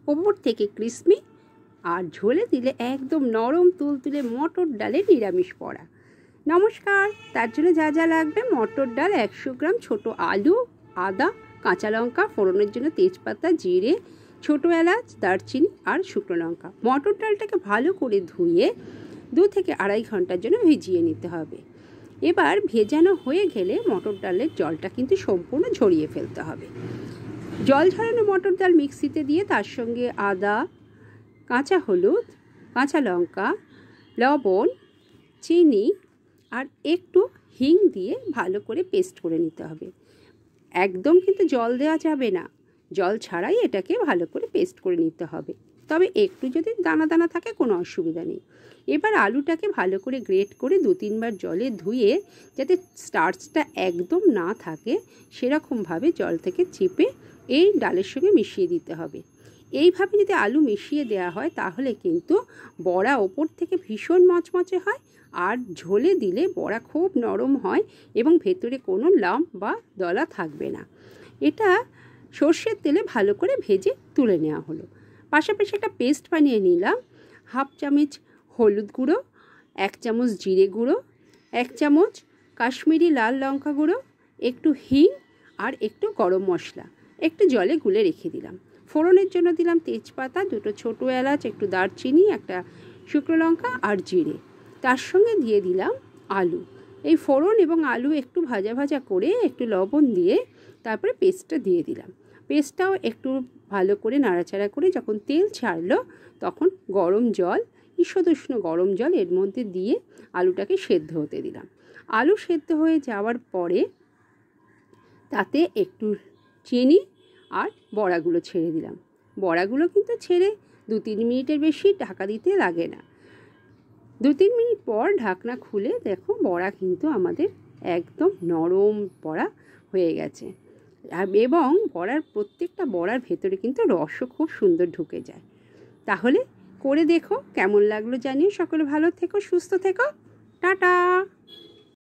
ওপর থেকে ক্রিসপি, আর ঝোলে দিলে একদম নরম তুলতুলে মটর ডালের নিরামিষ বড়া। নমস্কার। তার জন্য যা যা লাগবে: মটর ডাল 100 গ্রাম, ছোটো আলু, আদা, কাঁচা লঙ্কা, ফোড়নের জন্য তেজপাতা, জিরে, ছোটো এলাচ, দারচিনি আর শুকনো লঙ্কা। মটর ডালটাকে ভালো করে ধুয়ে 2 থেকে 2.5 ঘন্টার জন্য ভিজিয়ে নিতে হবে। এবার ভেজানো হয়ে গেলে মটর ডালের জলটা কিন্তু সম্পূর্ণ ঝরিয়ে ফেলতে হবে। জল ঝরানো মটর ডাল মিক্সিতে দিয়ে তার সঙ্গে আদা, কাঁচা হলুদ, কাঁচা লঙ্কা, লবণ, চিনি আর একটু হিং দিয়ে ভালো করে পেস্ট করে নিতে হবে। একদম কিন্তু জল দেওয়া যাবে না, জল ছাড়াই এটাকে ভালো করে পেস্ট করে নিতে হবে। তবে একটু যদি দানা দানা থাকে কোনো অসুবিধা নেই। এবার আলুটাকে ভালো করে গ্রেট করে 2-3 বার জলে ধুয়ে, যাতে স্টার্চটা একদম না থাকে সেরকমভাবে জল থেকে চিপে এই ডালের সঙ্গে মিশিয়ে দিতে হবে। এইভাবে যদি আলু মিশিয়ে দেওয়া হয় তাহলে কিন্তু বড়া ওপর থেকে ভীষণ মচমচে হয়, আর ঝোলে দিলে বড়া খুব নরম হয় এবং ভেতরে কোনো লাম্প বা দলা থাকবে না। এটা সর্ষের তেলে ভালো করে ভেজে তুলে নেওয়া হলো। পাশাপাশি একটা পেস্ট বানিয়ে নিলাম। 1/2 চামচ হলুদ গুঁড়ো, 1 চামচ জিরে গুঁড়ো, 1 চামচ কাশ্মীরি লাল লঙ্কা গুঁড়ো, একটু হিং আর একটু গরম মশলা একটু জলে গুলে রেখে দিলাম। ফোড়নের জন্য দিলাম তেজপাতা, 2টো ছোটো এলাচ, একটু দারচিনি, একটা শুকনো লঙ্কা আর জিরে। তার সঙ্গে দিয়ে দিলাম আলু। এই ফোড়ন এবং আলু একটু ভাজা ভাজা করে একটু লবণ দিয়ে তারপরে পেস্টটা দিয়ে দিলাম। পেস্টটাও একটু ভালো করে নাড়াচাড়া করে যখন তেল ছাড়লো তখন গরম জল, ঈষদুষ্ণ গরম জল এর মধ্যে দিয়ে আলুটাকে সেদ্ধ হতে দিলাম। আলু সেদ্ধ হয়ে যাওয়ার পরে তাতে একটু চিনি আর বড়াগুলো ছেড়ে দিলাম। বড়াগুলো কিন্তু ছেড়ে 2-3 মিনিটের বেশি ঢাকা দিতে লাগে না। 2-3 মিনিট পর ঢাকনা খুলে দেখো বড়া কিন্তু আমাদের একদম নরম বড়া হয়ে গেছে। এবং বড়ার প্রত্যেকটা বড়ার ভেতরে কিন্তু রসও খুব সুন্দর ঢুকে যায়। তাহলে করে দেখো, কেমন লাগলো জানিও। সকলে ভালো থেকো, সুস্থ থেকো, টাটা।